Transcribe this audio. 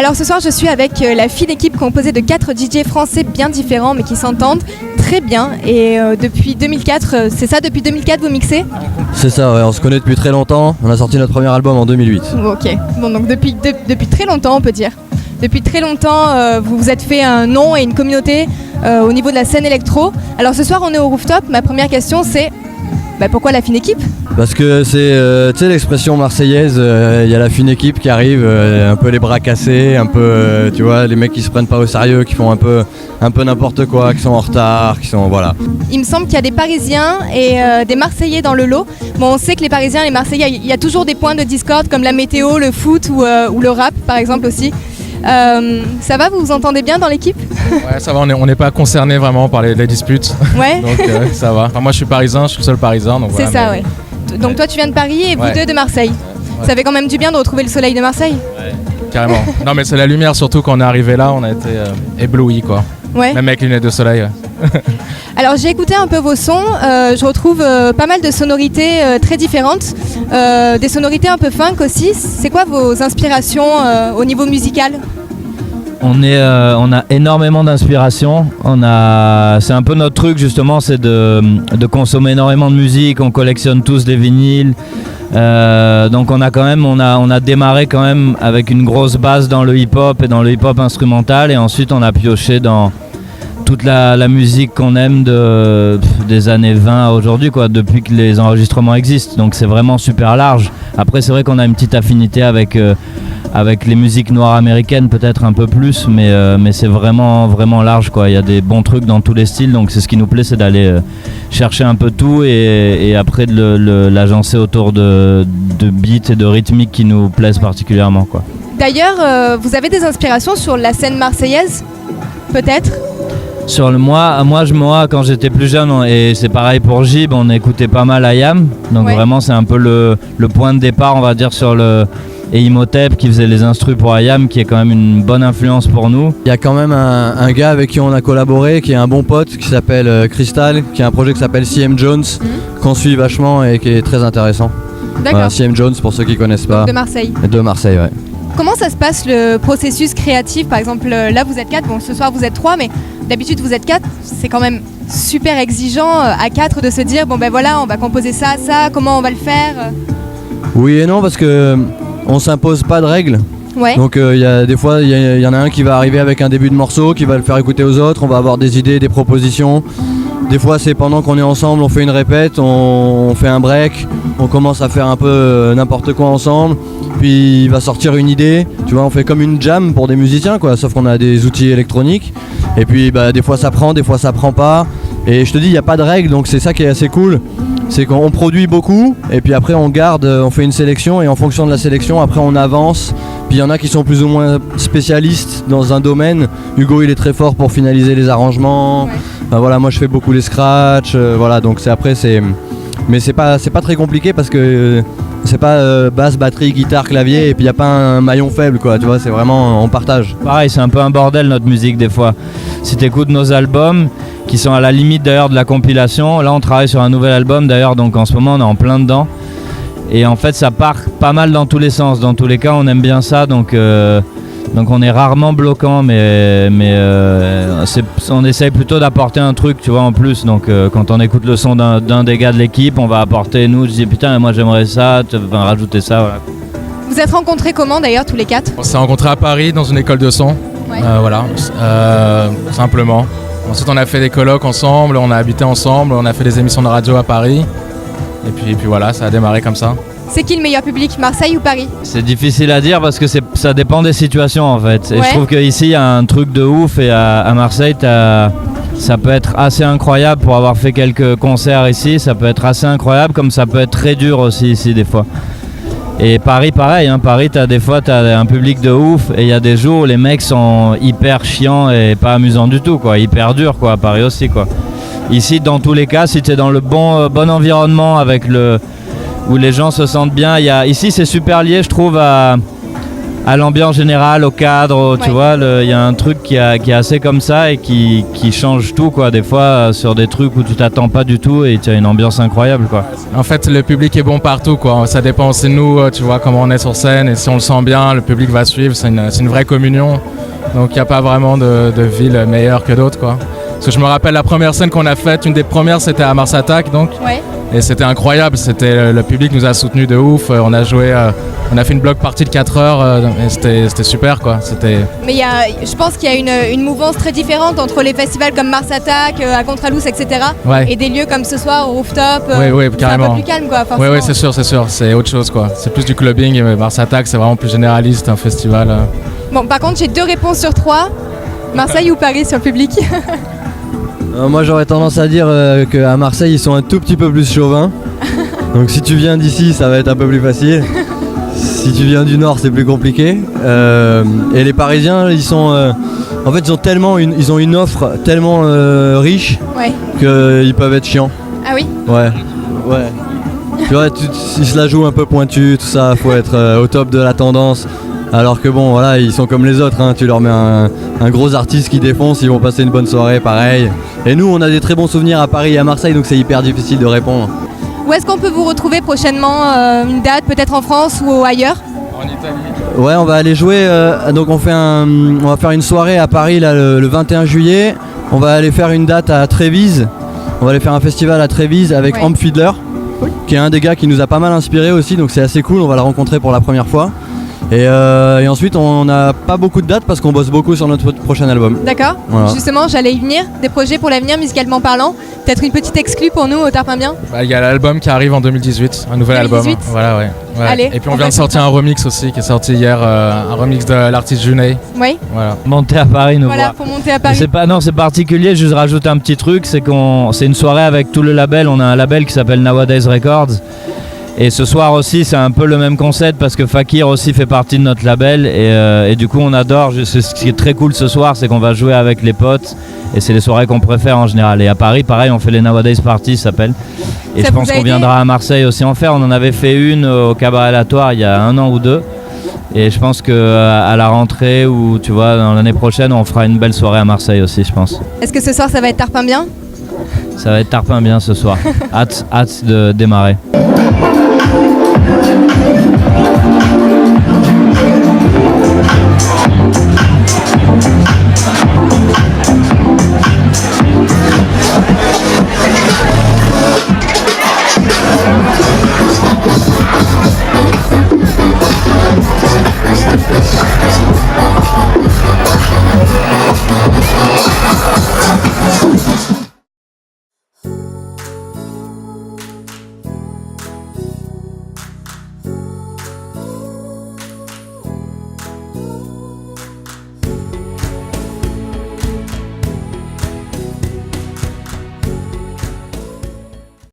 Alors ce soir je suis avec la fine équipe composée de 4 DJ français bien différents mais qui s'entendent très bien et depuis 2004, c'est ça, depuis 2004 vous mixez ? C'est ça, ouais, on se connaît depuis très longtemps, on a sorti notre premier album en 2008. Ok, bon donc depuis très longtemps on peut dire. Depuis très longtemps vous vous êtes fait un nom et une communauté au niveau de la scène électro. Alors ce soir on est au rooftop, ma première question c'est pourquoi la fine équipe ? Parce que c'est, tu sais, l'expression marseillaise, il y a la fine équipe qui arrive, un peu les bras cassés, un peu, tu vois, les mecs qui se prennent pas au sérieux, qui font un peu n'importe quoi, qui sont en retard, qui sont, voilà. Il me semble qu'il y a des Parisiens et des Marseillais dans le lot. Bon, on sait que les Parisiens et les Marseillais, il y a toujours des points de discorde comme la météo, le foot ou le rap par exemple aussi. Ça va, vous vous entendez bien dans l'équipe ? Ouais, ça va, on n'est pas concerné vraiment par les disputes. Ouais. Donc ça va. Enfin, moi je suis parisien, je suis le seul parisien. Donc c'est voilà, ça, ouais. Donc toi tu viens de Paris et vous deux de Marseille. Ouais. Ça fait quand même du bien de retrouver le soleil de Marseille. Ouais, carrément. Non mais c'est la lumière surtout quand on est arrivé là, on a été éblouis quoi. Ouais. Même avec les lunettes de soleil. Ouais. Alors j'ai écouté un peu vos sons, je retrouve pas mal de sonorités très différentes, des sonorités un peu funk aussi. C'est quoi vos inspirations au niveau musical ? On a énormément d'inspiration. C'est un peu notre truc justement, c'est de consommer énormément de musique. On collectionne tous des vinyles. Donc on a démarré quand même avec une grosse base dans le hip-hop et dans le hip-hop instrumental, et ensuite on a pioché dans toute la musique qu'on aime des années 20 à aujourd'hui, quoi, depuis que les enregistrements existent. Donc c'est vraiment super large. Après c'est vrai qu'on a une petite affinité avec les musiques noires américaines peut-être un peu plus, mais c'est vraiment vraiment large, quoi. Il y a des bons trucs dans tous les styles, donc c'est ce qui nous plaît, c'est d'aller chercher un peu tout et après de l'agencer autour de beats et de rythmiques qui nous plaisent particulièrement, quoi. D'ailleurs, vous avez des inspirations sur la scène marseillaise, peut-être ? Moi, quand j'étais plus jeune, et c'est pareil pour Gib, on écoutait pas mal IAM, donc vraiment c'est un peu le point de départ, on va dire, et Imhotep qui faisait les instrus pour IAM, qui est quand même une bonne influence pour nous. Il y a quand même un gars avec qui on a collaboré, qui est un bon pote, qui s'appelle Crystal, qui a un projet qui s'appelle CM Jones, qu'on suit vachement et qui est très intéressant. D'accord. Voilà, CM Jones, pour ceux qui connaissent pas. De Marseille. De Marseille, ouais. Comment ça se passe le processus créatif ? Par exemple, là vous êtes 4, bon ce soir vous êtes 3, mais d'habitude vous êtes 4, c'est quand même super exigeant à 4 de se dire bon ben voilà, on va composer ça, comment on va le faire ? Oui et non, parce que on s'impose pas de règles. Ouais. Donc des fois il y en a un qui va arriver avec un début de morceau, qui va le faire écouter aux autres, on va avoir des idées, des propositions. Des fois c'est pendant qu'on est ensemble, on fait une répète, on fait un break, on commence à faire un peu n'importe quoi ensemble, puis il va sortir une idée, tu vois, on fait comme une jam pour des musiciens, quoi, sauf qu'on a des outils électroniques, et puis des fois ça prend, des fois ça prend pas, et je te dis il n'y a pas de règles, donc c'est ça qui est assez cool, c'est qu'on produit beaucoup, et puis après on garde, on fait une sélection, et en fonction de la sélection, après on avance. Puis il y en a qui sont plus ou moins spécialistes dans un domaine. Hugo il est très fort pour finaliser les arrangements. Ouais. Enfin, voilà, moi je fais beaucoup les scratchs. Voilà, donc mais c'est pas très compliqué parce que c'est pas basse, batterie, guitare, clavier et puis il y a pas un maillon faible, quoi. Tu vois, c'est vraiment on partage. Pareil, c'est un peu un bordel notre musique des fois. Si t'écoutes nos albums qui sont à la limite d'ailleurs de la compilation, là on travaille sur un nouvel album d'ailleurs, donc en ce moment on est en plein dedans. Et en fait ça part pas mal dans tous les sens, dans tous les cas on aime bien ça, donc on est rarement bloquant, mais on essaye plutôt d'apporter un truc, tu vois, en plus. Donc quand on écoute le son d'un des gars de l'équipe, on va apporter, nous, je dis putain moi j'aimerais ça, rajouter ça, voilà. Vous êtes rencontrés comment d'ailleurs tous les 4 ? On s'est rencontrés à Paris dans une école de son, ouais. Voilà, simplement. Ensuite on a fait des colloques ensemble, on a habité ensemble, on a fait des émissions de radio à Paris. Et puis voilà, ça a démarré comme ça. C'est qui le meilleur public, Marseille ou Paris ? C'est difficile à dire parce que ça dépend des situations en fait. Et je trouve qu'ici il y a un truc de ouf, et à Marseille ça peut être assez incroyable pour avoir fait quelques concerts ici. Ça peut être assez incroyable comme ça peut être très dur aussi ici des fois. Et Paris pareil, hein. Paris des fois t'as un public de ouf et il y a des jours où les mecs sont hyper chiants et pas amusants du tout, quoi, hyper durs, quoi, à Paris aussi, quoi. Ici dans tous les cas, si t'es dans le bon environnement avec où les gens se sentent bien, ici c'est super lié je trouve à l'ambiance générale, au cadre, tu Ouais. vois, il y a un truc qui est assez comme ça et qui change tout, quoi. Des fois, sur des trucs où tu t'attends pas du tout et tu as une ambiance incroyable, quoi. En fait, le public est bon partout, quoi. Ça dépend aussi de nous, tu vois, comment on est sur scène. Et si on le sent bien, le public va suivre. C'est une vraie communion. Donc, il n'y a pas vraiment de ville meilleure que d'autres, quoi. Parce que je me rappelle la première scène qu'on a faite, une des premières, c'était à Mars Attack, donc. Ouais. Et c'était incroyable. Le public nous a soutenus de ouf. On a joué, on a fait une block partie de 4 heures. Et c'était super, quoi. Mais je pense qu'il y a une mouvance très différente entre les festivals comme Mars Attack, à Contralous, etc. Ouais. Et des lieux comme ce soir au Rooftop. Oui, c'est un peu carrément. plus calme, quoi, forcément. Oui, c'est sûr. C'est autre chose, quoi. C'est plus du clubbing. Mais Mars Attack, c'est vraiment plus généraliste, un festival. Bon, par contre, j'ai 2 réponses sur 3. Marseille ou Paris sur le public? Moi j'aurais tendance à dire qu'à Marseille ils sont un tout petit peu plus chauvins. Donc si tu viens d'ici ça va être un peu plus facile. Si tu viens du nord c'est plus compliqué. Et les Parisiens ils sont en fait ils ont une offre tellement riche Ouais. qu'ils peuvent être chiants. Ah oui? Ouais. Tu vois, ils se la jouent un peu pointu, tout ça, faut être au top de la tendance. Alors que bon voilà ils sont comme les autres, hein. Tu leur mets un gros artiste qui défonce, ils vont passer une bonne soirée pareil. Et nous on a des très bons souvenirs à Paris et à Marseille donc c'est hyper difficile de répondre. Où est-ce qu'on peut vous retrouver prochainement? Une date peut-être en France ou ailleurs? En Italie. Ouais on va aller jouer, donc on va faire une soirée à Paris là, le 21 juillet. On va aller faire une date à Trévise, on va aller faire un festival à Trévise avec Ouais. Amp Fiddler, qui est un des gars qui nous a pas mal inspiré aussi donc c'est assez cool, on va la rencontrer pour la première fois. Et ensuite on n'a pas beaucoup de dates parce qu'on bosse beaucoup sur notre prochain album. D'accord. Voilà. Justement, j'allais y venir. Des projets pour l'avenir, musicalement parlant. Peut-être une petite exclue pour nous au Tarpin Bien? Il y a l'album qui arrive en 2018, un nouvel 2018. album. Voilà, ouais. Allez, et puis on on vient va de sortir un remix aussi qui est sorti hier, un remix de l'artiste Junet. Oui. Voilà. Monter à Paris, nous Voilà, voir. pour monter à Et Paris. c'est particulier, je rajoute un petit truc, c'est une soirée avec tout le label, on a un label qui s'appelle Nowadays Records. Et ce soir aussi c'est un peu le même concept parce que Fakir aussi fait partie de notre label et du coup on adore, ce qui est très cool ce soir c'est qu'on va jouer avec les potes et c'est les soirées qu'on préfère en général. Et à Paris pareil on fait les Nowadays Party ça s'appelle. Et Ça je pense vous a qu'on aidé? viendra à Marseille aussi en faire, on en avait fait une au Cabaret Latoire il y a 1 an ou 2. Et je pense qu'à la rentrée ou tu vois dans l'année prochaine on fera une belle soirée à Marseille aussi je pense. Est-ce que ce soir ça va être Tarpin Bien? Ça va être Tarpin Bien ce soir, hâte de démarrer.